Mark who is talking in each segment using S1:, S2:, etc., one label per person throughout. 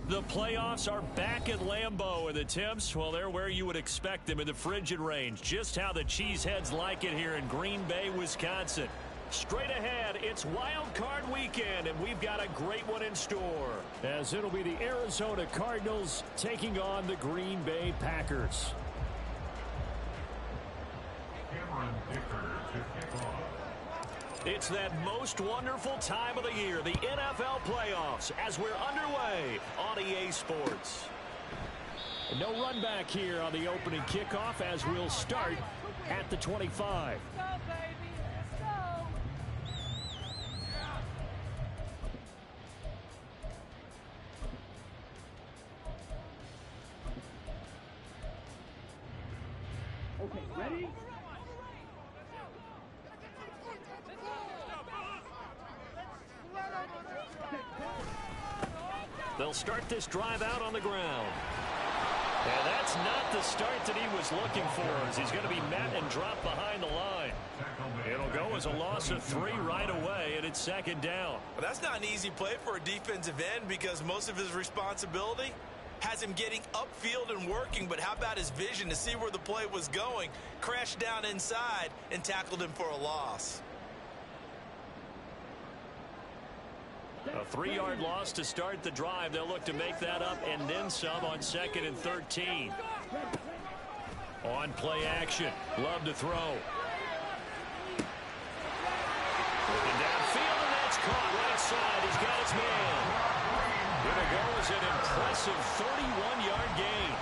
S1: The playoffs are back at Lambeau, and the temps, well, they're where you would expect them in the frigid range. Just how the Cheeseheads like it here in Green Bay, Wisconsin. Straight ahead, it's Wild Card Weekend, and we've got a great one in store. As it'll be the Arizona Cardinals taking on the Green Bay Packers. It's that most wonderful time of the year, the NFL playoffs, as we're underway on EA Sports. No run back here on the opening kickoff as we'll start at the 25.
S2: Let's go, baby. Let's go.
S3: Okay, ready?
S1: They'll start this drive out on the ground. And that's not the start that he was looking for, as he's going to be met and dropped behind the line. It'll go as a loss of 3 right away, and it's second down.
S4: Well, that's not an easy play for a defensive end because most of his responsibility has him getting upfield and working, but how about his vision to see where the play was going, crashed down inside, and tackled him for a loss.
S1: A 3-yard loss to start the drive. They'll look to make that up and then some on 2nd and 13. On play action. Love to throw. Looking downfield, and that's caught right side. He's got his man. Here goes an impressive 31-yard gain.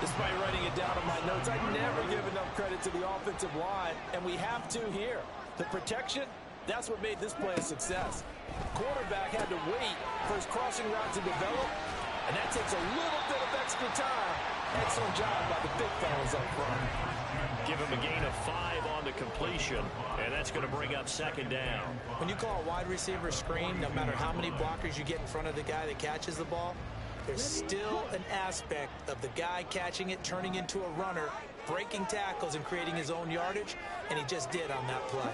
S5: Despite writing it down on my notes, I never give enough credit to the offensive line, and we have to here. The protection, that's what made this play a success. Quarterback had to wait for his crossing route to develop, and that takes a little bit of extra time. Excellent job by the big fellas up front.
S1: Give him a gain of 5 on the completion, and that's going to bring up second down.
S4: When you call a wide receiver screen, no matter how many blockers you get in front of the guy that catches the ball, there's still an aspect of the guy catching it, turning into a runner, breaking tackles and creating his own yardage, and he just did on that play.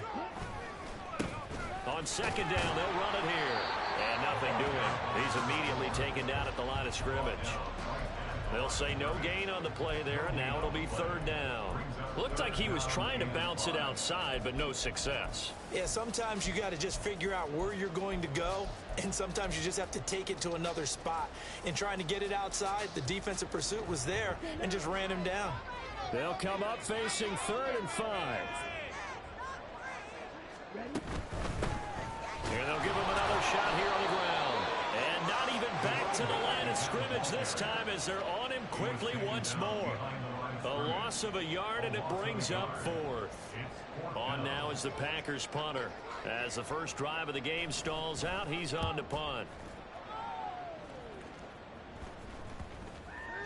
S1: On second down, they'll run it here. And nothing doing. He's immediately taken down at the line of scrimmage. They'll say no gain on the play there, and now it'll be third down. Looked like he was trying to bounce it outside, but no success.
S4: Yeah, sometimes you got to just figure out where you're going to go, and sometimes you just have to take it to another spot. In trying to get it outside, the defensive pursuit was there and just ran him down.
S1: They'll come up facing 3rd and 5. And they'll give him another shot here on the ground. And not even back to the line of scrimmage this time as they're on him quickly once more. A loss of a yard, and it brings up 4th. On now is the Packers punter. As the first drive of the game stalls out, he's on to punt.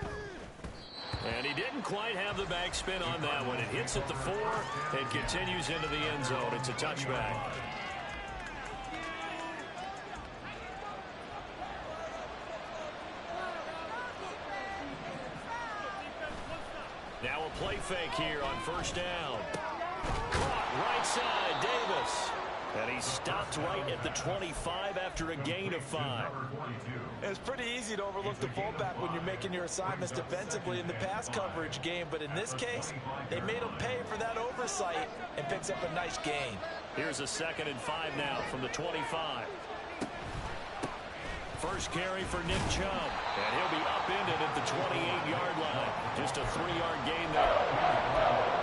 S1: And he didn't quite have the backspin on that one. It hits at the 4 and continues into the end zone. It's a touchback. Now a play fake here on first down. Caught right side, Davis. And he stopped right at the 25 after a gain of 5.
S5: It's pretty easy to overlook the fullback when you're making your assignments defensively in the pass coverage game, but in this case, they made him pay for that oversight and picks up a nice gain.
S1: Here's a 2nd and 5 now from the 25. First carry for Nick Chubb, and he'll be upended at the 28-yard line. Just a 3-yard gain there.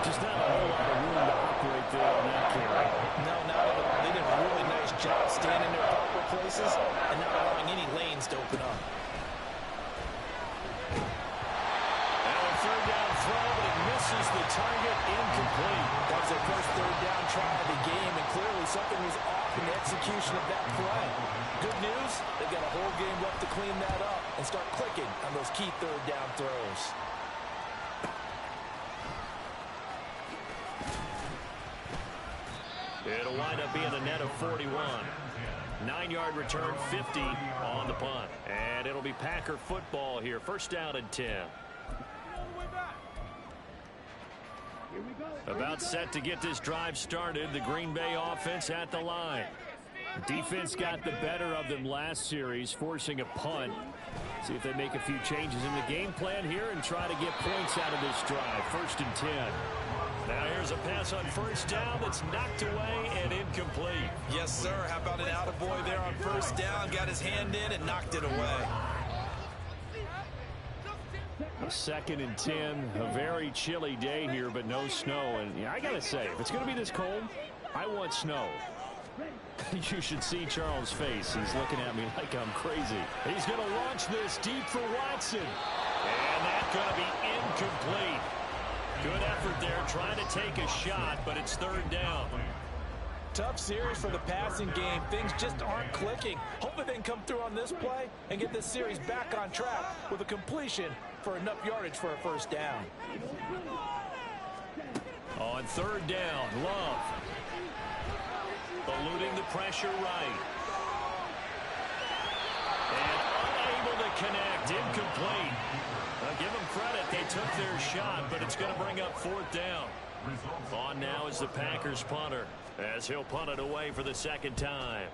S1: Just not a whole lot of room to operate there on that carry.
S5: No, not at all. They did a really nice job staying in their proper places and not allowing any lanes to open up.
S1: Now a 3rd down throw, but it misses the target, incomplete.
S5: That was their first 3rd down try of the game, and clearly something was off in the execution of that play. Good news, they've got a whole game left to clean that up and start clicking on those key 3rd down throws.
S1: It'll wind up being a net of 41. 9-yard return, 50 on the punt. And it'll be Packer football here. First down and 10. About set to get this drive started. The Green Bay offense at the line. Defense got the better of them last series, forcing a punt. See if they make a few changes in the game plan here and try to get points out of this drive. 1st and 10. Now here's a pass on 1st down that's knocked away and incomplete.
S5: Yes, sir. How about an attaboy there on 1st down? Got his hand in and knocked it away.
S1: 2nd and 10. A very chilly day here, but no snow. And yeah, I got to say, if it's going to be this cold, I want snow. You should see Charles' face. He's looking at me like I'm crazy. He's going to launch this deep for Watson. And that's going to be incomplete. Good effort there trying to take a shot, but it's 3rd down.
S5: Tough series for the passing game. Things just aren't clicking. Hopefully they can come through on this play and get this series back on track with a completion for enough yardage for a 1st down.
S1: On 3rd down, Love. Eluding the pressure right. And unable to connect. Incomplete. Give them credit. They took their shot, but it's going to bring up 4th down. On now is the Packers punter, as he'll punt it away for the 2nd time.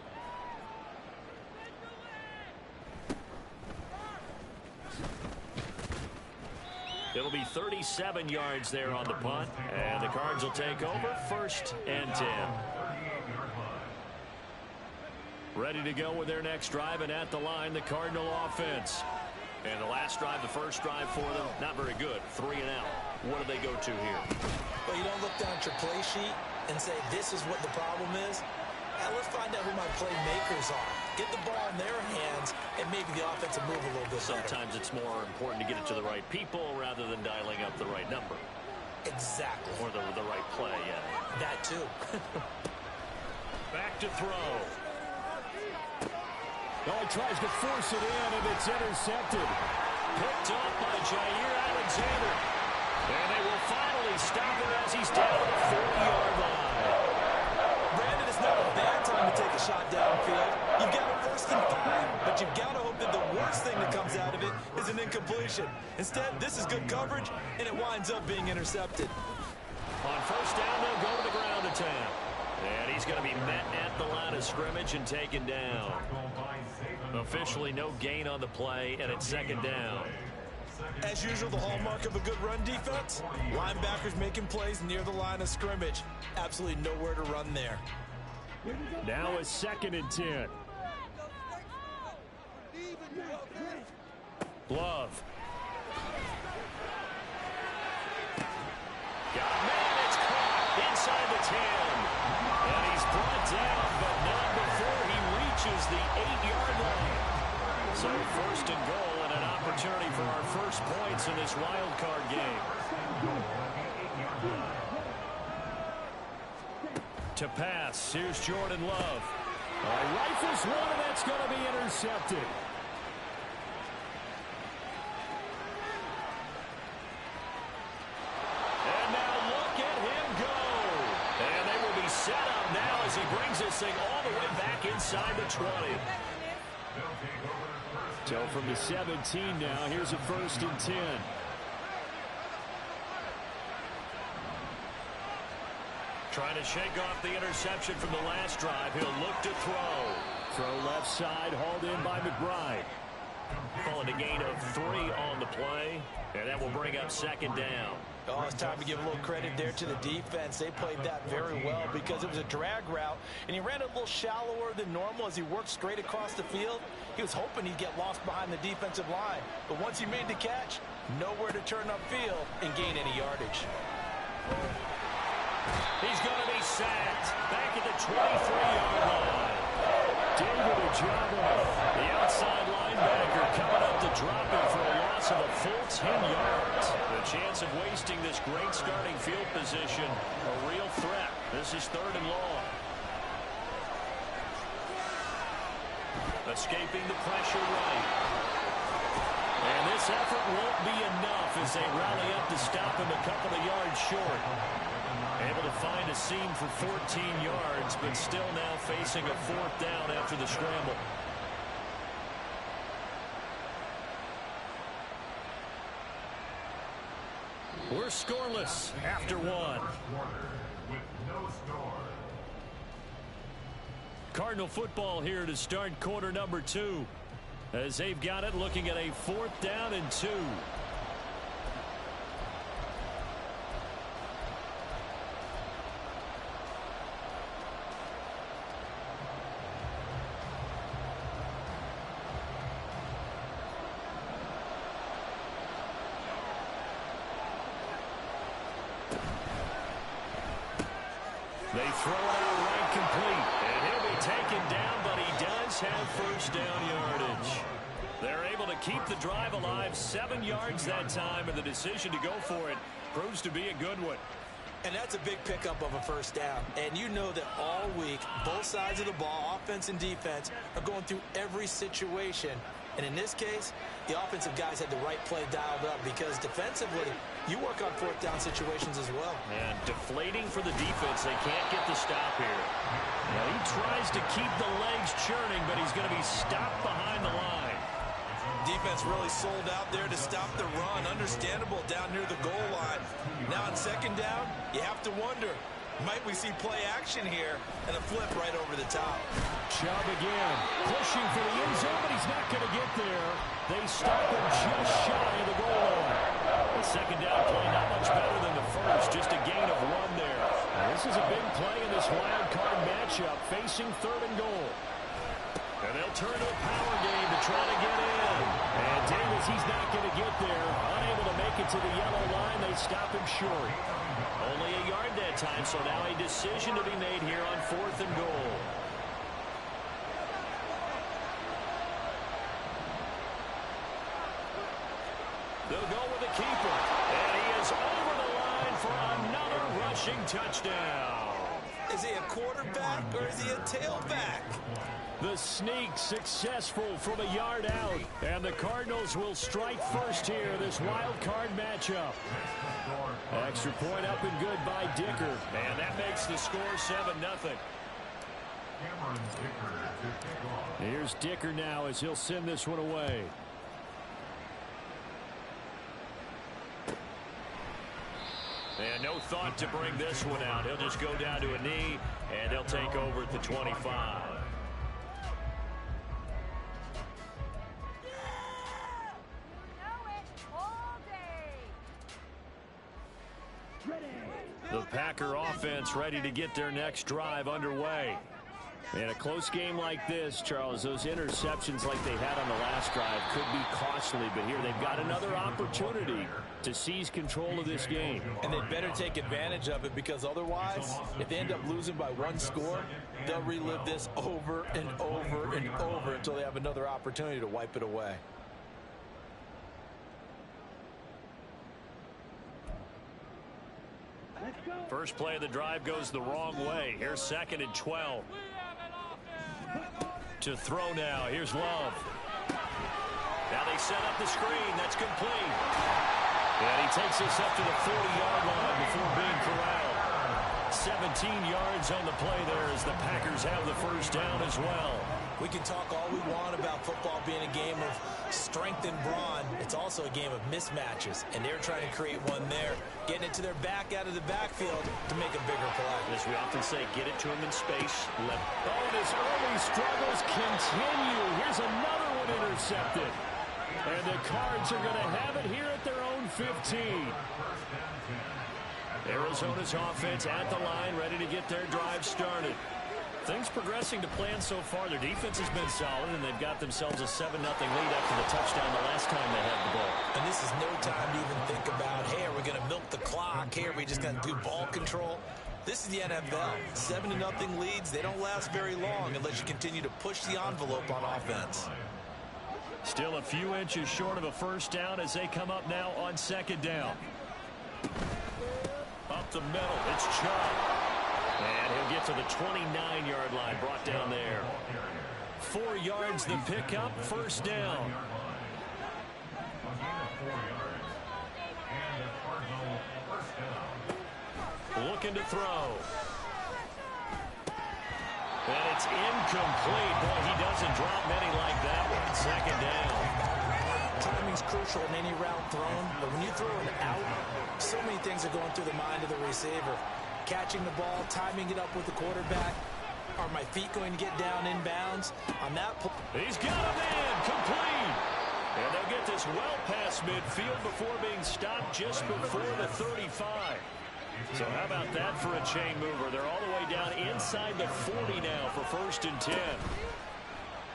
S1: It'll be 37 yards there on the punt, and the Cards will take over 1st and 10. Ready to go with their next drive, and at the line, the Cardinal offense. And the last drive, the first drive for them, not very good. 3 and out. What do they go to here?
S4: Well, you don't look down at your play sheet and say, this is what the problem is. Now, let's find out who my playmakers are. Get the ball in their hands, and maybe the offense will move a little bit better.
S1: Sometimes it's more important to get it to the right people rather than dialing up the right number.
S4: Exactly.
S1: Or the right play, yeah.
S4: That, too.
S1: Back to throw.
S3: Oh, he tries to force it in, and it's intercepted.
S1: Picked up by Jair Alexander. And they will finally stop it as he's down at the 40-yard line.
S5: Brandon, it's not a bad time to take a shot downfield. You've got a 1st and 5, but you've got to hope that the worst thing that comes out of it is an incompletion. Instead, this is good coverage, and it winds up being intercepted.
S1: On 1st down, they'll go to the ground attack. And he's going to be met at the line of scrimmage and taken down. Officially no gain on the play, and it's 2nd down.
S5: As usual, the hallmark of a good run defense, linebackers making plays near the line of scrimmage. Absolutely nowhere to run there.
S1: Now a 2nd and 10. Love. Got a man, it's caught inside the 10. And he's brought down, but not before he reaches the 8-yard line. So 1st and goal and an opportunity for our first points in this wild card game. To pass, here's Jordan Love.
S3: Rifles one, and that's going to be intercepted.
S1: And now look at him go. And they will be set up now as he brings this thing all the way back inside the 20.
S3: So from the 17 now, here's a 1st and 10.
S1: Trying to shake off the interception from the last drive. He'll look to throw.
S3: Throw left side, hauled in by McBride.
S1: Calling a gain of 3 on the play, and that will bring up 2nd down.
S4: Oh, it's time to give a little credit there to the defense. They played that very well because it was a drag route, and he ran a little shallower than normal as he worked straight across the field. He was hoping he'd get lost behind the defensive line, but once he made the catch, nowhere to turn upfield and gain any yardage.
S1: He's going to be sacked back at the 23-yard line.
S3: David Ojabo,
S1: the outside linebacker, coming up to drop him for a loss of a full 10 yards. The chance of wasting this great starting field position, a real threat. This is 3rd and long. Escaping the pressure right. And this effort won't be enough as they rally up to stop him a couple of yards short. Able to find a seam for 14 yards, but still now facing a 4th down after the scramble. We're scoreless after 1. Cardinal football here to start quarter number 2. As they've got it, looking at a 4th down and 2. They throw it out right complete. And he'll be taken down, but he does have first down yardage. They're able to keep the drive alive, 7 yards that time, and the decision to go for it proves to be a good one.
S4: And that's a big pickup of a first down. And you know that all week, both sides of the ball, offense and defense, are going through every situation. And in this case, the offensive guys had the right play dialed up because defensively, you work on 4th down situations as well.
S1: And deflating for the defense. They can't get the stop here. Now he tries to keep the legs churning, but he's going to be stopped behind the line.
S5: Defense really sold out there to stop the run. Understandable down near the goal line. Now on 2nd down, you have to wonder, might we see play action here and a flip right over the top?
S3: Chubb again, pushing for the end zone, but he's not going to get there. They stop him just shy of the goal line.
S1: The 2nd down play not much better than the first, just a gain of 1 there.
S3: Now, this is a big play in this wild card matchup, facing 3rd and goal.
S1: And they'll turn to a power game to try to get in.
S3: And Davis, he's not going to get there. Unable to make it to the yellow line. They stop him short.
S1: Only a yard that time, so now a decision to be made here on 4th and goal. They'll go with the keeper. And he is over the line for another rushing touchdown.
S4: Is he a quarterback or is he a tailback?
S3: The sneak successful from a yard out. And the Cardinals will strike first here, this wild card matchup. Extra point up and good by Dicker.
S1: And that makes the score 7-0.
S3: Here's Dicker now as he'll send this one away.
S1: And no thought to bring this one out. He'll just go down to a knee, and they'll take over at the 25. The Packer offense ready to get their next drive underway.
S3: In a close game like this, Charles, those interceptions like they had on the last drive could be costly, but here they've got another opportunity to seize control of this game.
S5: And they better take advantage of it, because otherwise, if they end up losing by 1 score, they'll relive this over and over and over until they have another opportunity to wipe it away.
S1: First play of the drive goes the wrong way. Here's 2nd and 12. To throw now. Here's Love. Now they set up the screen. That's complete. And he takes us up to the 40-yard line before being corralled. 17 yards on the play there as the Packers have the first down as well.
S4: We can talk all we want about football being a game of strength and brawn. It's also a game of mismatches, and they're trying to create one there, getting it to their back out of the backfield to make a bigger play.
S1: As we often say, get it to him in space.
S3: Oh, and his early struggles continue. Here's another one intercepted. And the Cards are going to have it here at their own 15.
S1: Arizona's offense at the line, ready to get their drive started. Things progressing to plan so far. Their defense has been solid, and they've got themselves a 7-0 lead after the touchdown the last time they had the ball.
S4: And this is no time to even think about, hey, are we going to milk the clock? Hey, are we just going to do ball control? This is the NFL. 7-0 leads, they don't last very long unless you continue to push the envelope on offense.
S1: Still a few inches short of a first down as they come up now on 2nd down. Up the middle, it's Chubb. And he'll get to the 29-yard line, brought down there. 4 yards the pickup, first down. Looking to throw. And it's incomplete. Boy, he doesn't drop many like that one. 2nd down.
S4: Timing's crucial in any route thrown, but when you throw it out, so many things are going through the mind of the receiver. Catching the ball, timing it up with the quarterback, Are my feet going to get down in bounds? On that
S1: he's got a man complete. And they'll get this well past midfield before being stopped just before the 35. So how about that for a chain mover? They're all the way down inside the 40 now for 1st and 10.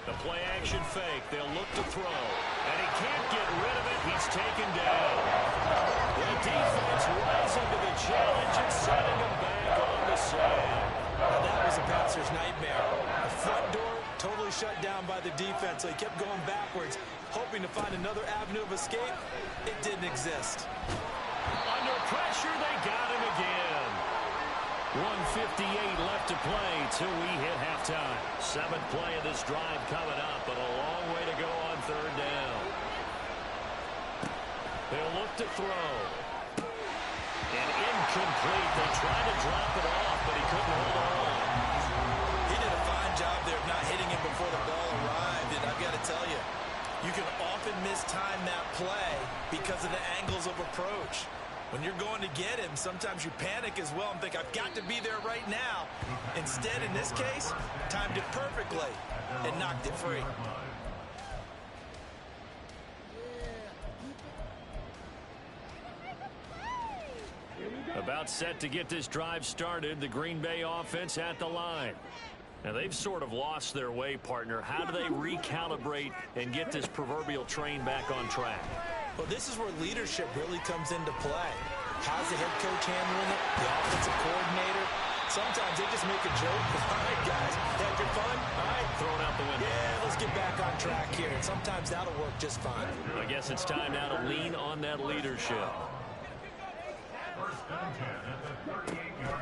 S1: The play action fake. They'll look to throw. And he can't get rid of it. He's taken down. The defense rising to the challenge and setting him back on the side.
S4: Now that was a passer's nightmare. The front door totally shut down by the defense, so he kept going backwards, hoping to find another avenue of escape. It didn't exist.
S1: Under pressure, they got him again. 1:58 left to play till we hit halftime. 7th play of this drive coming up, but a long way to go on 3rd down. They'll look to throw. And incomplete. They tried to drop it off, but he couldn't hold on.
S5: He did a fine job there of not hitting him before the ball arrived, and I've got to tell you, you can often mistime that play because of the angles of approach. When you're going to get him, sometimes you panic as well and think, I've got to be there right now. Instead, in this case, timed it perfectly and knocked it free.
S1: About set to get this drive started, the Green Bay offense at the line. Now, they've sort of lost their way, partner. How do they recalibrate and get this proverbial train back on track?
S4: Well, this is where leadership really comes into play. How's the head coach handling it? The offensive coordinator? Sometimes they just make a joke. All right, guys, had your fun? All right,
S1: Throw it out the window.
S4: yeah, let's get back on track here. And sometimes that'll work just fine.
S1: I guess it's time now to lean on that leadership.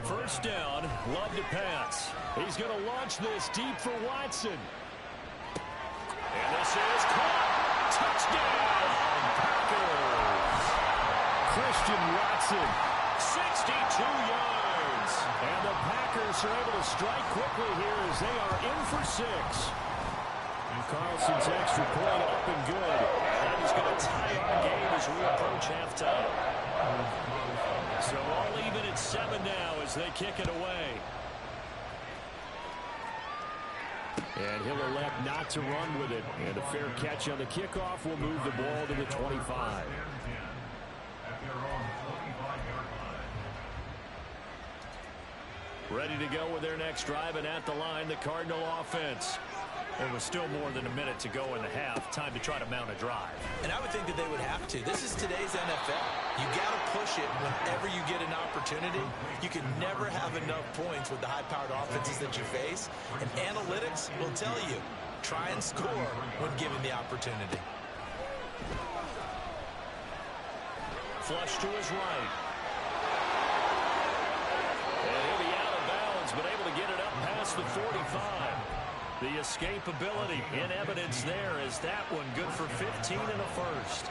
S1: 1st down, Love to pass. He's going to launch this deep for Watson. And this is caught. Touchdown, Packers.
S3: Christian Watson.
S1: 62 yards.
S3: And the Packers are able to strike quickly here as they are in for 6. Carlson's extra point up and good.
S1: That is going to tie our game as we approach halftime. So all even at 7 now as they kick it away.
S3: And he'll elect not to run with it. And a fair catch on the kickoff will move the ball to the 25.
S1: Ready to go with their next drive, and at the line, the Cardinal offense. There was still more than a minute to go in the half. Time to try to mount a drive.
S4: And I would think that they would have to. This is today's NFL. You got to push it whenever you get an opportunity. You can never have enough points with the high-powered offenses that you face. And analytics will tell you, try and score when given the opportunity.
S1: Flush to his right. And he'll be out of bounds, but able to get it up past the 45. The escapability in evidence there as that one good for 15 and a first.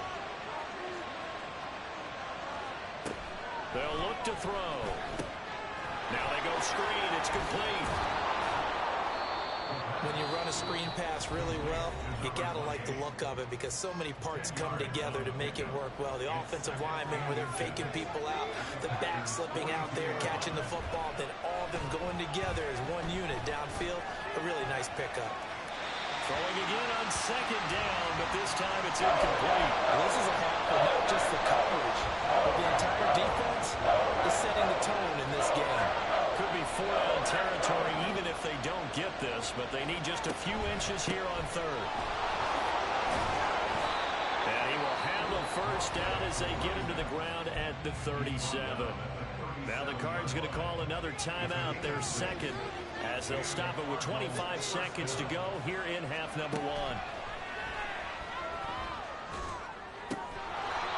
S1: They'll look to throw. Now they go screen. It's complete.
S4: When you run a screen pass really well, you got to like the look of it because so many parts come together to make it work well. The offensive linemen, where they're faking people out, the back slipping out there, catching the football, then all of them going together as one unit downfield. A really nice pickup.
S1: Throwing again on 2nd down, but this time it's incomplete.
S4: This is a half where not just the coverage, but the entire defense is setting the tone in this game.
S1: Could be 4-down territory even if they don't get this, but they need just a few inches here on 3rd. And he will have the 1st down as they get him to the ground at the 37. Now the Cards going to call another timeout, their 2nd, as they'll stop it with 25 seconds to go here in half number 1.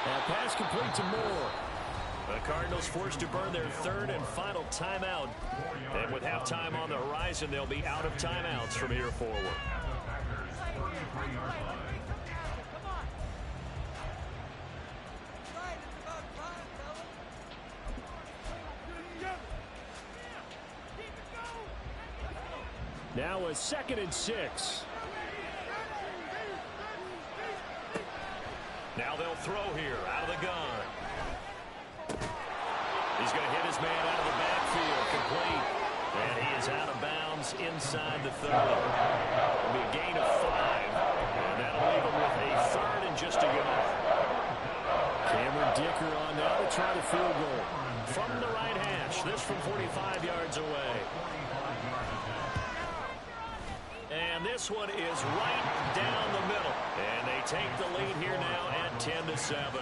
S3: And pass complete to Moore.
S1: The Cardinals forced to burn their 3rd and final timeout. And with halftime on the horizon, they'll be out of timeouts from here forward.
S3: Now a 2nd and 6.
S1: Now they'll throw here out of the gun. He's going to hit his man out of the backfield. Complete. And he is out of bounds inside the 30. It'll be a gain of 5. And that'll leave him with a third and just a go.
S3: Cameron Dicker on now to try the field goal.
S1: From the right hash, this from 45 yards away. And this one is right down the middle. And they take the lead here now at 10-7.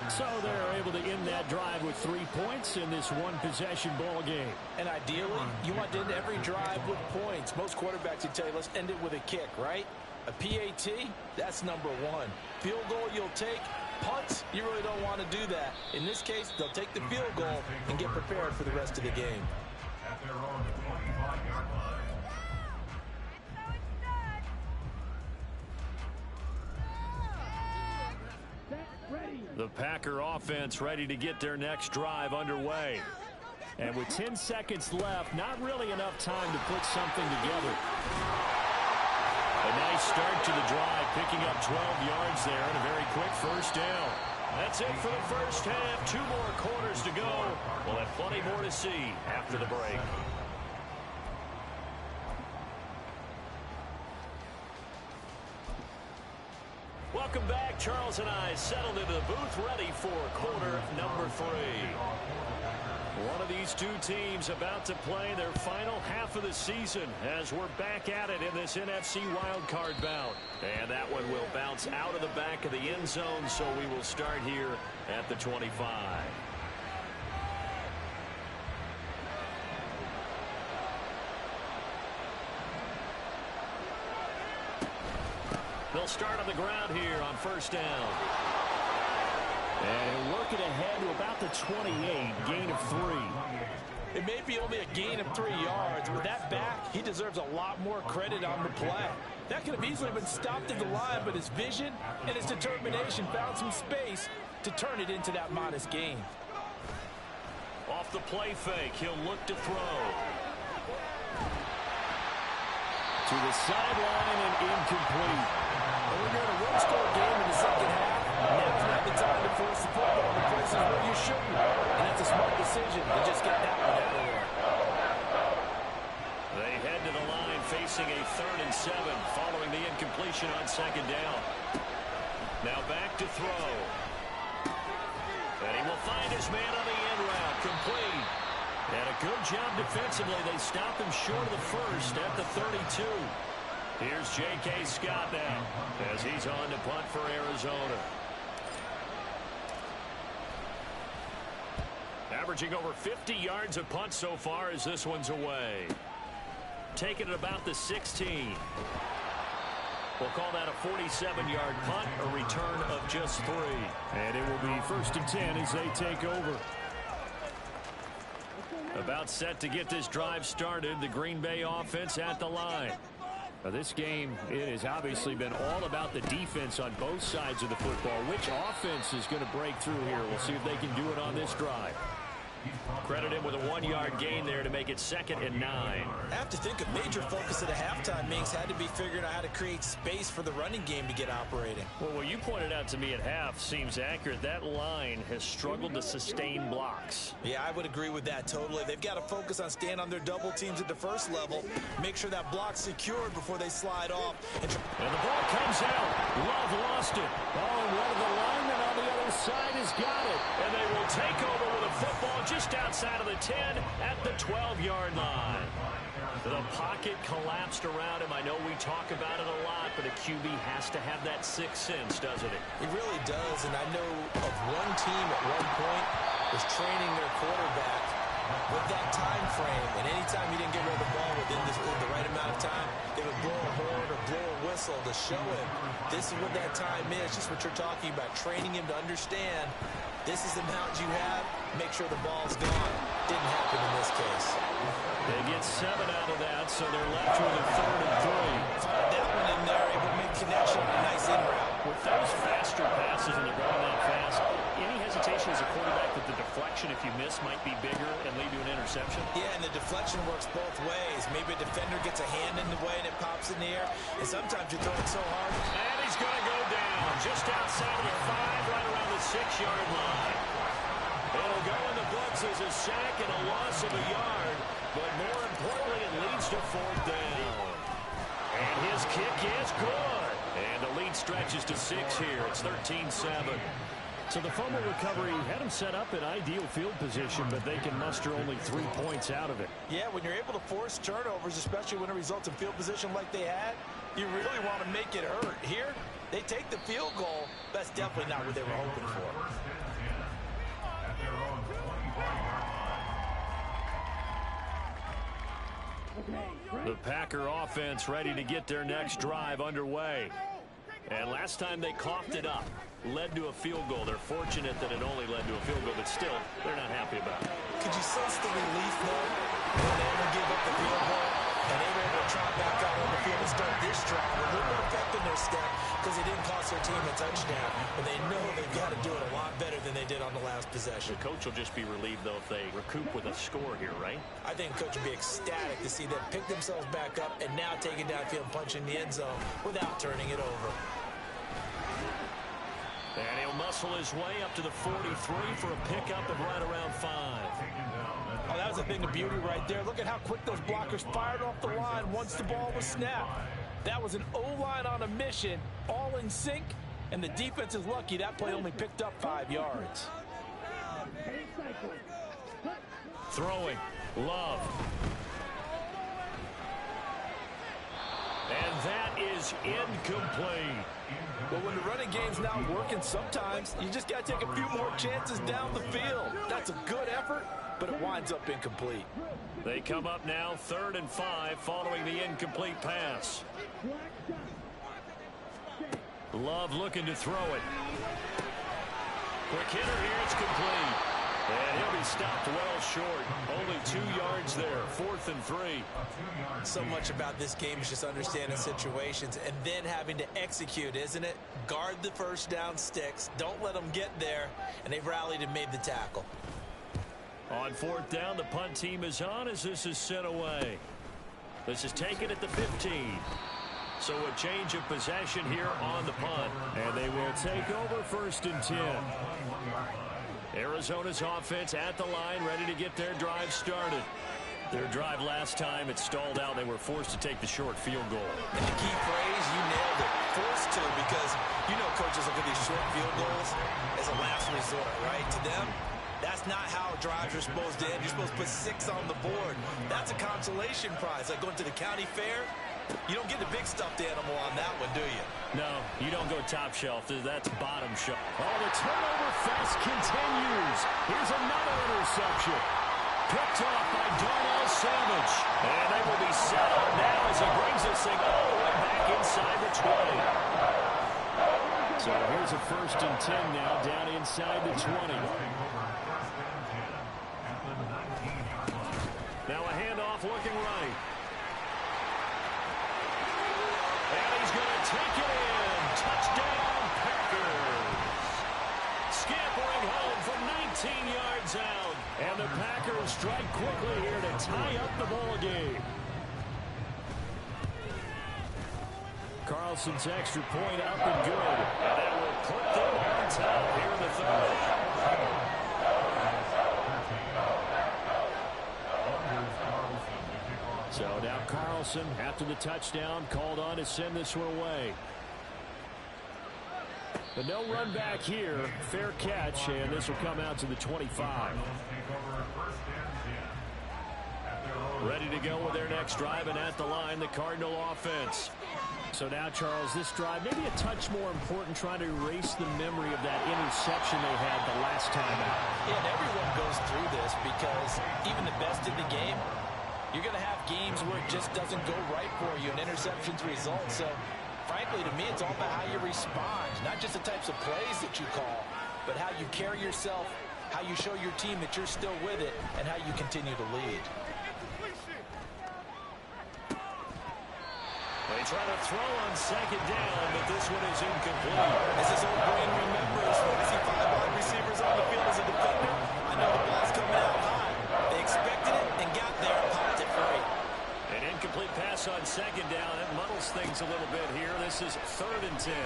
S3: So they're able to end that drive with 3 points in this one-possession ball game.
S5: And ideally, you want to end every drive with points. Most quarterbacks would tell you, let's end it with a kick, right? A PAT, that's number 1. Field goal you'll take. Punts, you really don't want to do that. In this case, they'll take the field goal and get prepared for the rest of the game.
S1: The Packer offense ready to get their next drive underway.
S3: And with 10 seconds left, not really enough time to put something together.
S1: A nice start to the drive, picking up 12 yards there and a very quick first down. That's it for the first half. 2 more quarters to go. We'll have plenty more to see after the break. Welcome back. Charles and I settled into the booth ready for quarter number 3. One of these two teams about to play their final half of the season as we're back at it in this NFC wildcard bout. And that one will bounce out of the back of the end zone, so we will start here at the 25. They'll start on the ground here on first down.
S3: And working ahead to about the 28, gain of 3.
S5: It may be only a gain of 3 yards, but that back, he deserves a lot more credit on the play. That could have easily been stopped at the line, but his vision and his determination found some space to turn it into that modest gain.
S1: Off the play fake, he'll look to throw.
S3: To the sideline and incomplete.
S5: And when you're in a one-score game in the second half, now's not the time to force the football in the places where you shouldn't. And that's a smart decision to just get that one out of there.
S1: They head to the line facing a 3rd and 7 following the incompletion on second down. Now back to throw. And he will find his man on the end route, complete. And a good job defensively. They stop him short of the first at the 32. Here's J.K. Scott now as he's on to punt for Arizona. Averaging over 50 yards of punt so far as this one's away. Taking it about the 16. We'll call that a 47-yard punt, a return of just 3.
S3: And it will be 1st and 10 as they take over.
S1: About set to get this drive started, the Green Bay offense at the line.
S3: Now this game, it has obviously been all about the defense on both sides of the football. Which offense is going to break through here? We'll see if they can do it on this drive.
S1: Credit him with a 1-yard gain there to make it 2nd and 9.
S4: I have to think a major focus of the halftime meetings had to be figuring out how to create space for the running game to get operating.
S1: Well, what you pointed out to me at half seems accurate. That line has struggled to sustain blocks.
S4: Yeah, I would agree with that totally. They've got to focus on staying on their double teams at the first level, make sure that block's secured before they slide off.
S1: And the ball comes out. Love lost it.
S3: Oh, and one of the linemen on the other side has got it.
S1: And they will take over with a football just outside of the 10 at the 12-yard line. The pocket collapsed around him. I know we talk about it a lot, but a QB has to have that sixth sense, doesn't it?
S4: It really does, and I know of one team at one point was training their quarterback with that time frame, and anytime he didn't get rid of the ball within the right amount of time, they would blow a horn or blow a whistle to show him this is what that time is, just what you're talking about, training him to understand this is the amount you have, make sure the ball's gone. Didn't happen in this case.
S1: They get 7 out of that, so they're left with a 3rd and 3.
S4: That one in there, able to make connection with a nice in route.
S1: With those faster passes and they're going that fast, any hesitation as a quarterback that the deflection, if you miss, might be bigger and lead to an interception?
S4: Yeah, and the deflection works both ways. Maybe a defender gets a hand in the way and it pops in the air, and sometimes you're throwing so hard.
S1: And he's going to go down just outside of the 5, right around the 6-yard line. It'll go in the books as a sack and a loss of a yard. But more importantly, it leads to 4th down. And his kick is good. And the lead stretches to 6 here. It's 13-7.
S3: So the fumble recovery had them set up in ideal field position, but they can muster only 3 points out of it.
S5: Yeah, when you're able to force turnovers, especially when it results in field position like they had, you really want to make it hurt. Here, they take the field goal. That's definitely not what they were hoping for.
S1: The Packer offense ready to get their next drive underway. And last time they coughed it up, led to a field goal. They're fortunate that it only led to a field goal, but still, they're not happy about it.
S4: Could you sense the relief, though, when they were give up the field goal, and they were able to trot back out on the field and start this drive with a little more pep in their step because it didn't cost their team a touchdown, but they know they've got to do it a lot better than they did on the last possession.
S1: The coach will just be relieved, though, if they recoup with a score here, right?
S4: I think the coach would be ecstatic to see them pick themselves back up and now take it downfield and punch in the end zone without turning it over.
S1: And he'll muscle his way up to the 43 for a pickup of right around 5.
S5: Oh, that was a thing of beauty right there. Look at how quick those blockers fired off the line once the ball was snapped. That was an O-line on a mission, all in sync, and the defense is lucky that play only picked up 5 yards.
S1: Throwing, Love. And that is incomplete.
S5: Well, when the running game's not working, sometimes you just got to take a few more chances down the field. That's a good effort, but it winds up incomplete.
S1: They come up now 3rd and 5 following the incomplete pass. Love looking to throw it. Quick hitter here, it's complete. And he'll be stopped well short. Only 2 yards there, 4th and 3.
S4: So much about this game is just understanding situations and then having to execute, isn't it? Guard the first down sticks. Don't let them get there. And they've rallied and made the tackle.
S1: On 4th down, the punt team is on as this is sent away. This is taken at the 15. So a change of possession here on the punt.
S3: And they will take over 1st and 10.
S1: Arizona's offense at the line, ready to get their drive started. Their drive last time, it stalled out. They were forced to take the short field goal.
S4: And the key phrase, you nailed it. Forced to, because you know coaches look at these short field goals as a last resort, right? To them, that's not how drives are supposed to end. You're supposed to put 6 on the board. That's a consolation prize. Like going to the county fair, you don't get the big stuffed animal on that one, do you?
S1: No, you don't go top shelf. That's bottom shelf.
S3: Oh, the turnover fest continues. Here's another interception.
S1: Picked off by Darnell Savage. And they will be set up now as he brings this thing all the way back inside the 20.
S3: So here's a 1st and 10 now, down inside the 20.
S1: Now a handoff looking right. And he's going to take it in. Touchdown, Packers. Scampering home from 19 yards out.
S3: And the Packers strike quickly here to tie up the ball game. Carlson's extra point up and good.
S1: And that will put them on top here in the 3rd.
S3: So now Carlson, after the touchdown, called on to send this one away. But no run back here. Fair catch, and this will come out to the 25.
S1: Ready to go with their next drive, and at the line, the Cardinal offense.
S3: So now, Charles, this drive maybe a touch more important, trying to erase the memory of that interception they had the last time out.
S4: Yeah, and everyone goes through this because even the best in the game, you're going to have games where it just doesn't go right for you, and interceptions result. So, frankly, to me, it's all about how you respond, not just the types of plays that you call, but how you carry yourself, how you show your team that you're still with it, and how you continue to lead.
S1: They try to throw on 2nd down, but this one is incomplete.
S4: As this old brain remembers, when I see 5 wide receivers on the field as a defender, I know the ball's coming out high. They expected it and got there and popped it free.
S1: An incomplete pass on 2nd down. It muddles things a little bit here. This is 3rd and 10.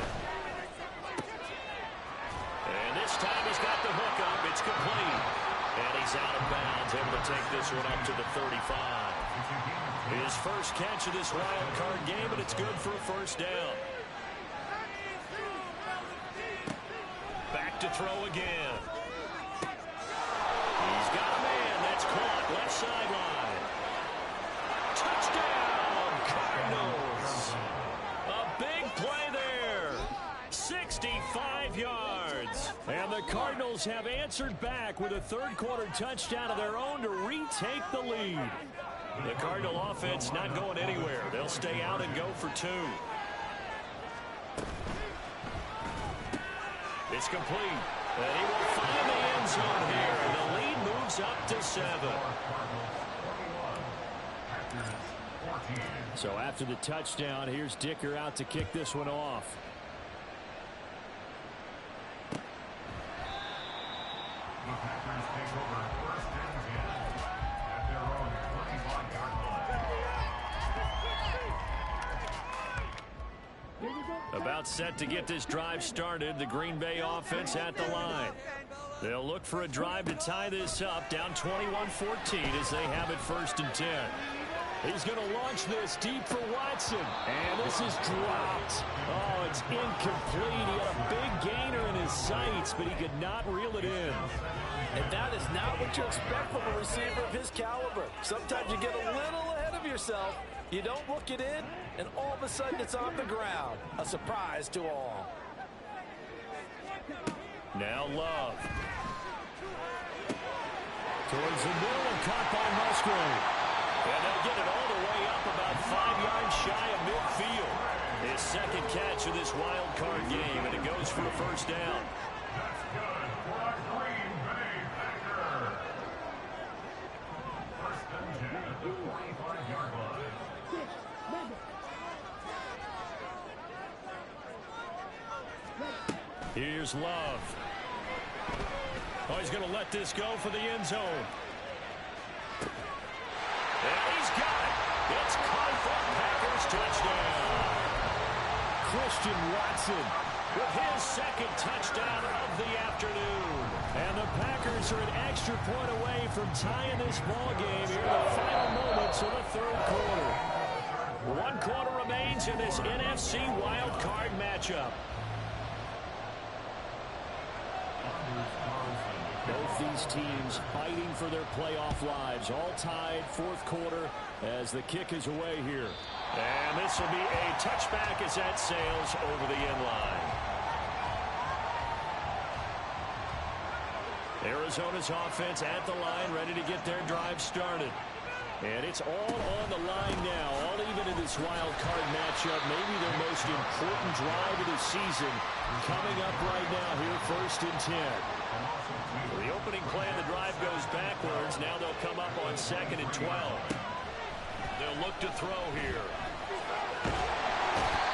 S1: And this time he's got the hook up. It's complete. And he's out of bounds, able to take this one up to the 35. His first catch of this wild card game, and it's good for a first down. Back to throw again. He's got a man. That's caught. Left sideline. Touchdown, Cardinals. A big play there. 65 yards. And the Cardinals have answered back with a third-quarter touchdown of their own to retake the lead. The Cardinal offense not going anywhere. They'll stay out and go for two. It's complete. And he will find the end zone here. The lead moves up to 7.
S3: So after the touchdown, here's Dicker out to kick this one off. About set to get this drive started. The Green Bay offense at the line. They'll look for a drive to tie this up, down 21-14 as they have it 1st and 10. He's going to launch this deep for Watson. And this is dropped. Oh, it's incomplete. He had a big gainer in his sights, but he could not reel it in.
S5: And that is not what you expect from a receiver of his caliber. Sometimes you get a little ahead of yourself. You don't look it in, and all of a sudden it's on the ground. A surprise to all.
S1: Now Love.
S3: Towards the middle and caught by Musgrave.
S1: And they'll get it all the way up about 5 yards shy of midfield. His second catch of this wild card game, and it goes for a first down. Here's Love. Oh, he's going to let this go for the end zone. And he's got it. It's caught for Packers touchdown.
S3: Christian Watson
S1: with his second touchdown of the afternoon.
S3: And the Packers are an extra point away from tying this ball game here in the final moments of the third quarter.
S1: 1 quarter remains in this NFC wild card matchup.
S3: Both these teams fighting for their playoff lives, all tied 4th quarter as the kick is away here.
S1: And this will be a touchback as that sails over the end line. Arizona's offense at the line, ready to get their drive started. And it's all on the line now, all even in this wild card matchup. Maybe their most important drive of the season coming up right now here, 1st and 10. The opening play of the drive goes backwards. Now they'll come up on 2nd and 12. They'll look to throw here.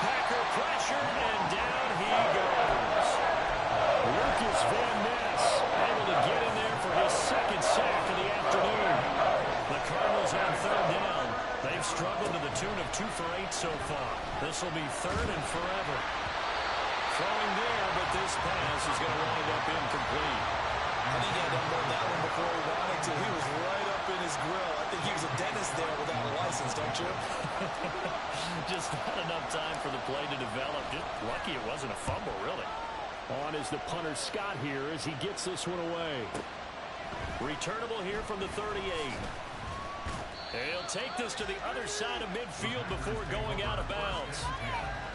S1: Packer pressure, and down he goes.
S3: Lucas Van Ness
S1: able to get in there for his second sack of the afternoon. The Cardinals on 3rd down. They've struggled to the tune of 2 for 8 so far. This will be 3rd and forever. Throwing there, but this pass is going to wind up incomplete.
S5: I think he had unloaded that one before he wanted to. He was right up in his grill. I think he was a dentist there without a license, don't you?
S1: Just not enough time for the play to develop. Just lucky it wasn't a fumble, really.
S3: On is the punter Scott here as he gets this one away.
S1: Returnable here from the 38. He'll take this to the other side of midfield before going out of bounds.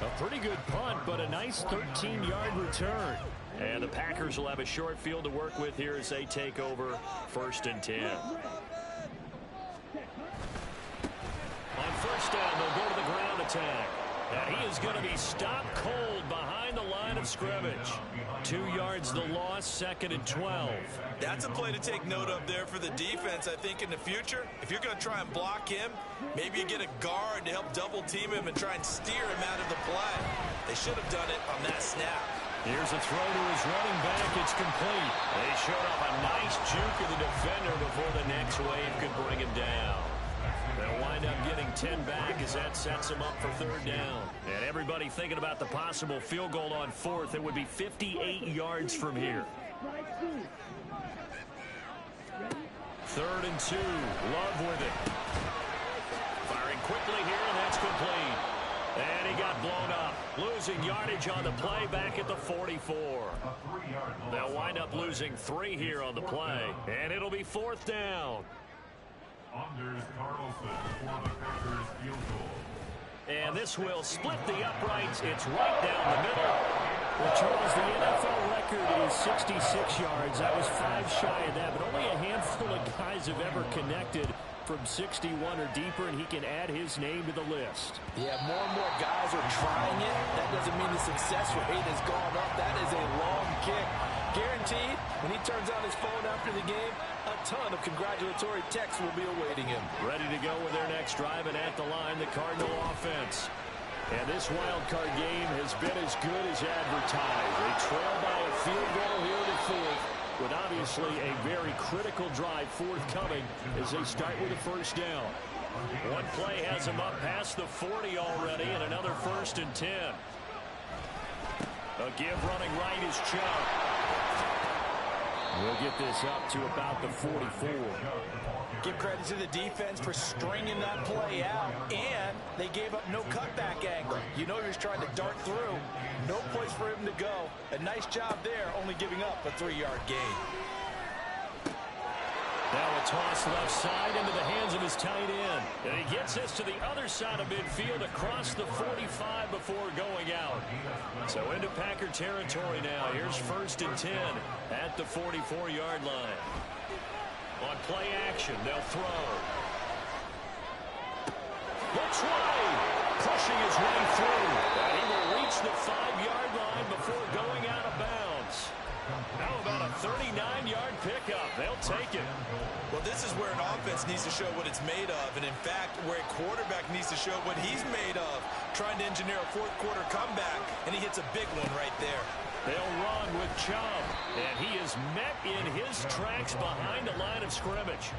S3: A pretty good punt, but a nice 13-yard return.
S1: And the Packers will have a short field to work with here as they take over 1st and 10. On 1st down, they'll go to the ground attack. And he is going to be stopped cold behind the line of scrimmage. 2 yards the loss, 2nd and 12.
S4: That's a play to take note of there for the defense, I think, in the future. If you're going to try and block him, maybe you get a guard to help double team him and try and steer him out of the play. They should have done it on that snap.
S1: Here's a throw to his running back. It's complete. They showed off a nice juke of the defender before the next wave could bring him down. They'll wind up getting 10 back as that sets them up for 3rd down. And everybody thinking about the possible field goal on 4th. It would be 58 yards from here. 3rd and 2. Love with it. Firing quickly here, and that's complete. And he got blown up. Losing yardage on the play back at the 44. They'll wind up losing 3 here on the play. And it'll be 4th down. And this will split the uprights. It's right down the middle.
S3: Well, Charles, the NFL record is 66 yards. That was 5 shy of that, but only a handful of guys have ever connected from 61 or deeper, and he can add his name to the list.
S5: Yeah, more and more guys are trying it. That doesn't mean the success rate has gone up. That is a long kick. Guaranteed, when he turns on his phone after the game, a ton of congratulatory texts will be awaiting him.
S1: Ready to go with their next drive, and at the line, the Cardinal offense. And this wild card game has been as good as advertised. They trail by a field goal here in the 4th, with obviously a very critical drive forthcoming as they start with a 1st down. One play has them up past the 40 already, and another 1st and 10. A give running right is Chubb.
S3: We'll get this up to about the 44.
S4: Give credit to the defense for stringing that play out, and they gave up no cutback angle. You know you're trying to dart through. No place for him to go. A nice job there, only giving up a 3-yard gain.
S1: Now a toss left side into the hands of his tight end. And he gets this to the other side of midfield across the 45 before going out. So into Packer territory now. Here's 1st and 10 at the 44-yard line. On play action, they'll throw. Looks right. Pushing his way through. And he will reach the 5-yard line before going out of bounds. How about a 39-yard pickup? They'll take it.
S4: Well, this is where an offense needs to show what it's made of, and in fact, where a quarterback needs to show what he's made of, trying to engineer a 4th quarter comeback, and he hits a big one right there.
S1: They'll run with Chubb, and he is met in his tracks behind the line of scrimmage.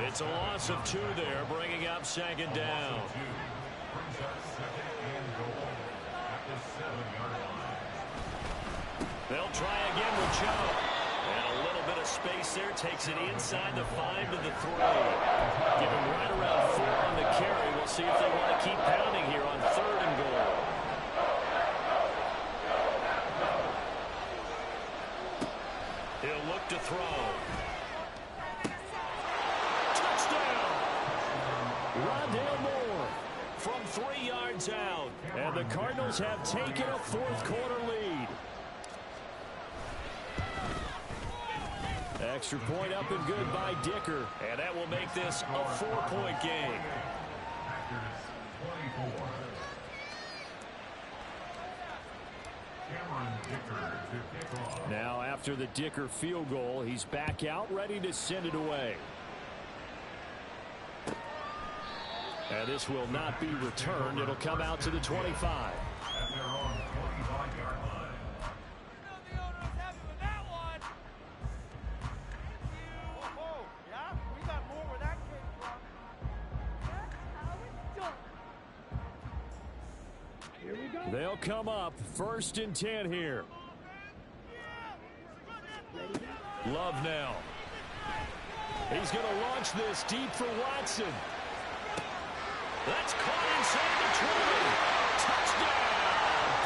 S1: It's a loss of 2 there, bringing up 2nd down. They'll try again with Chubb. And a little bit of space there. Takes it inside the 5 to the 3. Give him right around 4 on the carry. We'll see if they want to keep pounding here on 3rd and goal. He'll look to throw. Touchdown! Rondale Moore from 3 yards out. And the Cardinals have taken a 4th quarter lead. Extra point up and good by Dicker. And that will make this a 4-point game.
S3: Now after the Dicker field goal, he's back out ready to send it away. And this will not be returned. It'll come out to the 25. They'll come up 1st and 10 here.
S1: Love now. He's going to launch this deep for Watson. That's caught inside the 20. Touchdown,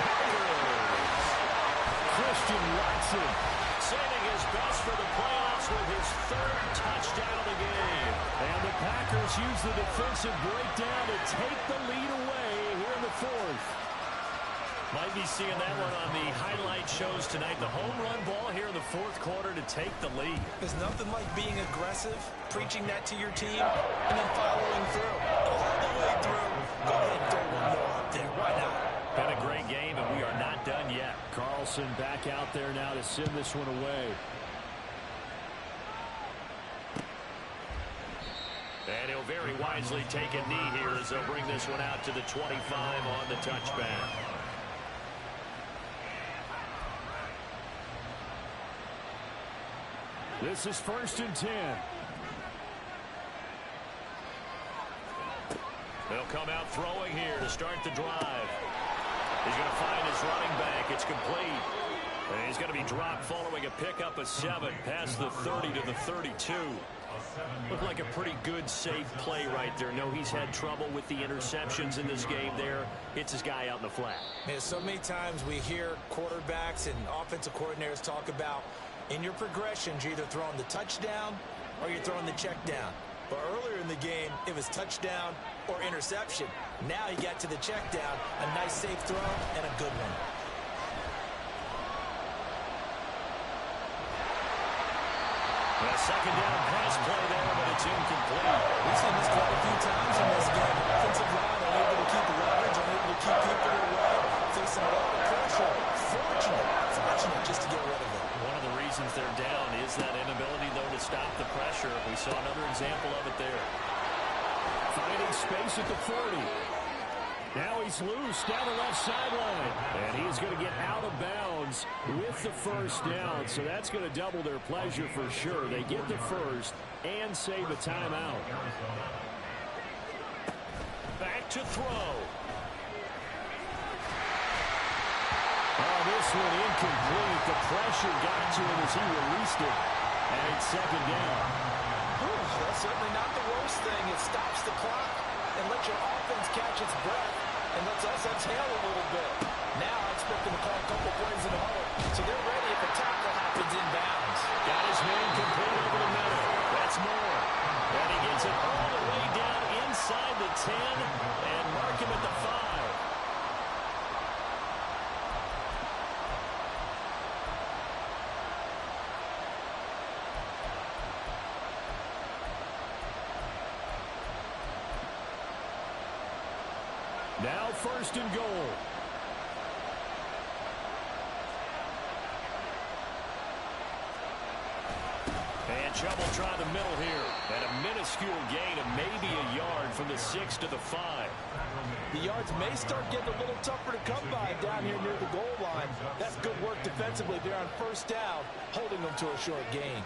S1: Packers.
S3: Christian Watson
S1: saving his best for the playoffs with his 3rd touchdown of the game.
S3: And the Packers use the defensive breakdown to take the lead away here in the 4th.
S1: Might be seeing that one on the highlight shows tonight. The home run ball here in the 4th quarter to take the lead.
S4: There's nothing like being aggressive, preaching that to your team, and then following through. All the way through. Go ahead and throw one more up there. Why not?
S1: Been a great game, and we are not done yet.
S3: Carlson back out there now to send this one away.
S1: And he'll very wisely take a knee here as they'll bring this one out to the 25 on the touchback.
S3: This is 1st and 10.
S1: They'll come out throwing here to start the drive. He's going to find his running back. It's complete. And he's going to be dropped following a pickup of 7 past the 30 to the 32. Looked like a pretty good, safe play right there. No, he's had trouble with the interceptions in this game there. Hits his guy out in the flat.
S4: Man, so many times we hear quarterbacks and offensive coordinators talk about in your progressions, you're either throwing the touchdown or you're throwing the check down. But earlier in the game, it was touchdown or interception. Now he got to the check down, a nice safe throw and a good one.
S1: A second down pass play there, but it's incomplete.
S4: We've seen this quite a few times in this game. Offensive line unable to keep leverage, unable to keep people away, facing a lot of pressure. Fortunate just to get rid of it.
S1: One of the reasons they're down is that inability, though, to stop the pressure. We saw another example of it there.
S3: Finding space at the 40. Now he's loose down the left sideline. And he is going to get out of bounds with the first down. So that's going to double their pleasure for sure. They get the first and save a timeout.
S1: Back to throw.
S3: Oh, this one incomplete. The pressure got to him as he released it. And it's second down.
S5: That's certainly not the worst thing. It stops the clock and lets your offense catch its breath and lets us exhale a little bit. Now I expect them to call a couple plays in the huddle, so they're ready if a tackle happens inbounds.
S1: Got his man complete over the middle. That's more. And he gets it all the way down inside the 10 and mark him at the 5.
S3: Now first and goal.
S1: And trouble trying the middle here. And a minuscule gain of maybe a yard from the 6 to the 5.
S5: The yards may start getting a little tougher to come by down here near the goal line. That's good work defensively there on first down, holding them to a short gain.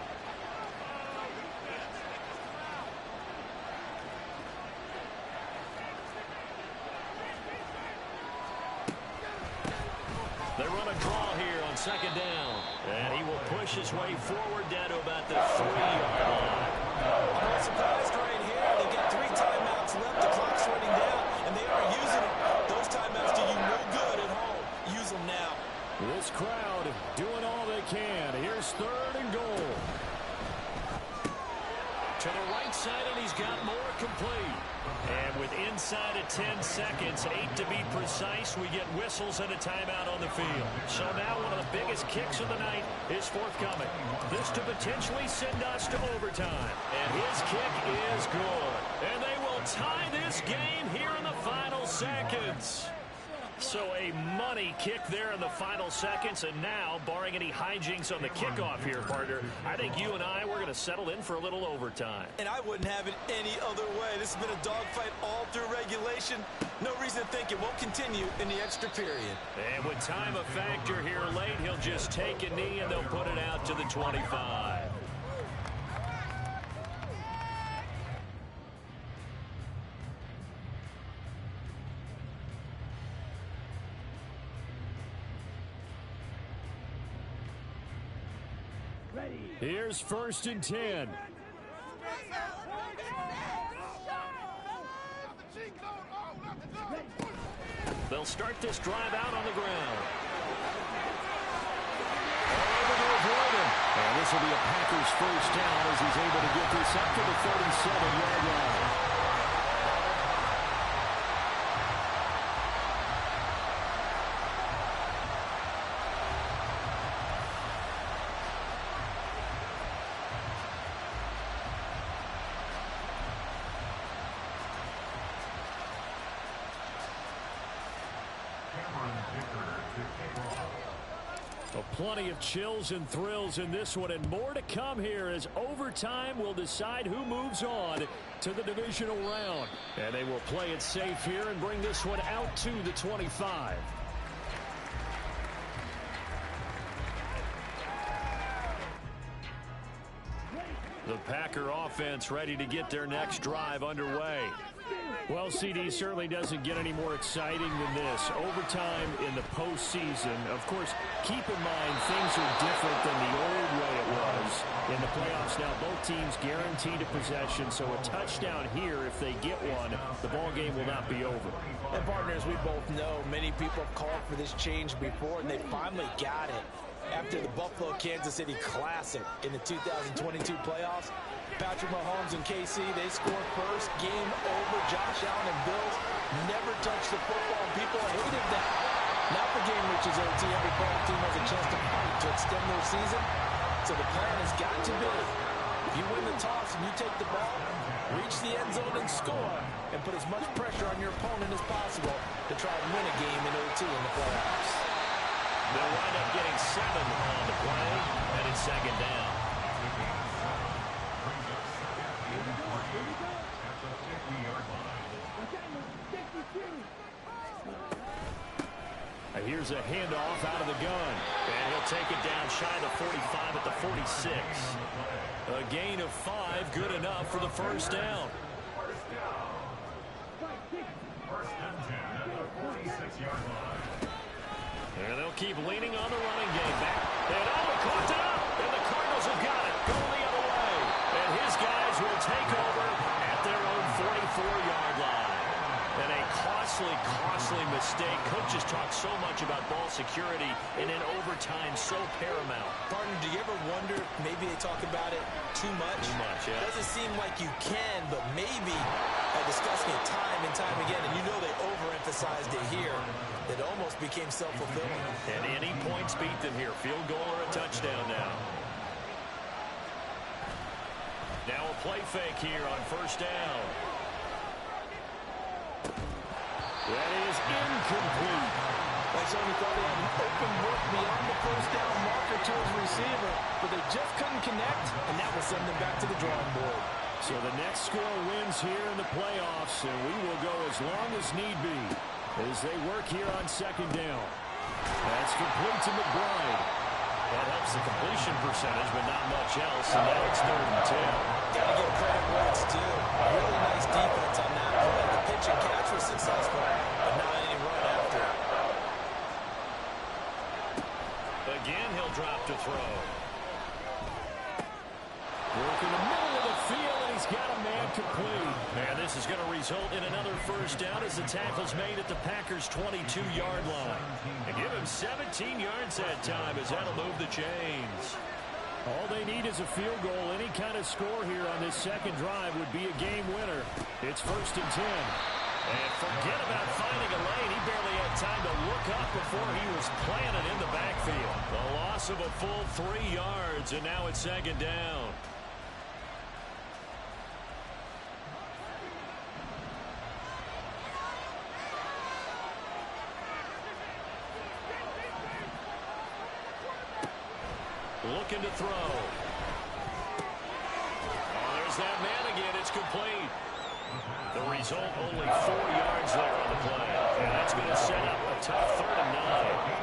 S1: They run a draw here on second down. And he will push his way forward down to about the 3-yard line.
S4: I'm not surprised right here. They get 3 timeouts left. The clock's running down, and they are using them. Those timeouts do you no good at home. Use them now.
S3: This crowd doing all they can. Here's third and goal.
S1: To the right side, and he's got more complete. And with inside of 10 seconds, 8 to be precise, we get whistles and a timeout on the field. So now one of the biggest kicks of the night is forthcoming. This to potentially send us to overtime. And his kick is good. And they will tie this game here in the final seconds. So a money kick there in the final seconds, and now, barring any hijinks on the kickoff here, partner, I think you and I, we're going to settle in for a little overtime.
S4: And I wouldn't have it any other way. This has been a dogfight all through regulation. No reason to think it won't continue in the extra period.
S1: And with time a factor here late, he'll just take a knee, and they'll put it out to the 25.
S3: Here's first and 10.
S1: They'll start this drive out on the ground.
S3: And this will be a Packers first down as he's able to get this up to the 37-yard line. Plenty of chills and thrills in this one, and more to come here as overtime will decide who moves on to the divisional round. And they will play it safe here and bring this one out to the 25. The Packer offense ready to get their next drive underway. Well, CD certainly doesn't get any more exciting than this. Overtime in the postseason. Of course, keep in mind things are different than the old way it was. In the playoffs now, both teams guaranteed a possession, so a touchdown here, if they get one, the ball game will not be over.
S5: And partners, we both know many people have called for this change before, and they finally got it. After the Buffalo-Kansas City Classic in the 2022 playoffs, Patrick Mahomes and KC, they scored first. Game over. Josh Allen and Bills never touched the football, and people hated that. Now the game reaches OT. Every playoff team has a chance to fight to extend their season. So the plan has got to be, if you win the toss and you take the ball, reach the end zone and score, and put as much pressure on your opponent as possible to try and win a game in OT in the playoffs.
S1: They'll wind up getting 7 on the play, and it's second down. Here's a handoff out of the gun. And he'll take it down shy of the 45 at the 46. A gain of 5, good enough for the first down. And they'll keep leaning on the running game back. And caught it up. And the Cardinals have got it. Going the other way. And his guys will take over at their own 44-yard line. And a costly mistake. Coaches talk so much about ball security, and in overtime, so paramount.
S4: Partner, do you ever wonder, maybe they talk about it too much?
S1: Too much, yeah.
S4: Doesn't seem like you can, but maybe by discussing it time and time again, and you know they overemphasized it here, it almost became self-fulfilling.
S1: And any points beat them here. Field goal or a touchdown now. Now a play fake here on first down. That is incomplete.
S5: Like Sony thought he had an open look beyond the first down marker to his receiver, but they just couldn't connect, and that will send them back to the drawing board.
S3: So the next score wins here in the playoffs, and we will go as long as need be as they work here on second down. That's complete to McBride.
S1: That helps the completion percentage, but not much else, and now it's 3rd and 10.
S4: Got to give credit where it's due. Really nice defense on that play. The pitch and catch was successful, but not any run after it.
S1: Again, he'll drop to throw.
S3: Work in the middle of the field, and he's got a man complete.
S1: And this is going to result in another first down as the tackle's made at the Packers' 22-yard line. And give him 17 yards that time as that'll move the chains.
S3: All they need is a field goal. Any kind of score here on this second drive would be a game winner. It's 1st and 10.
S1: And forget about finding a lane. He barely had time to look up before he was planted in the backfield. The loss of a full 3 yards, and now it's second down. Looking to throw. Oh, there's that man again. It's complete. The result, only 4 yards there on the play. And that's going to set up a tough 3rd and 9.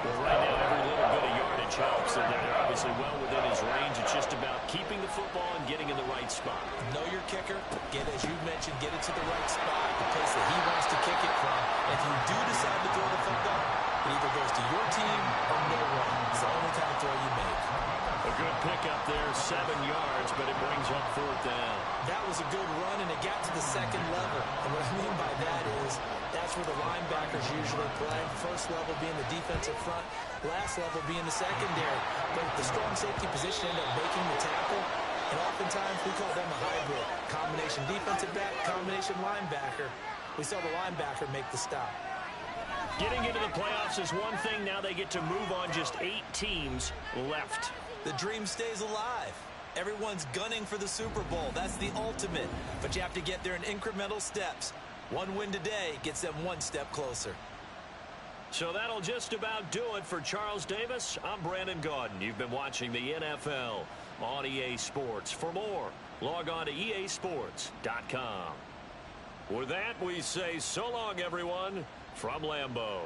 S1: Well, right now, every little bit of yardage helps. And they're obviously well within his range. It's just about keeping the football and getting in the right spot.
S4: Know your kicker. Get, as you mentioned, get it to the right spot, the place that he wants to kick it from. And if you do decide to throw the football, it either goes to your team or no one. It's the only kind of throw you make.
S1: A good pickup there, 7 yards, but it brings up 4th down.
S4: That was a good run, and it got to the second level. And what I mean by that is that's where the linebackers usually play. First level being the defensive front, last level being the secondary. But the strong safety position ended up making the tackle, and oftentimes we call them a hybrid. Combination defensive back, combination linebacker. We saw the linebacker make the stop.
S1: Getting into the playoffs is one thing. Now they get to move on. Just 8 teams left.
S4: The dream stays alive. Everyone's gunning for the Super Bowl. That's the ultimate. But you have to get there in incremental steps. One win today gets them one step closer.
S1: So that'll just about do it for Charles Davis. I'm Brandon Gaudin. You've been watching the NFL on EA Sports. For more, log on to easports.com. With that, we say so long, everyone, from Lambeau.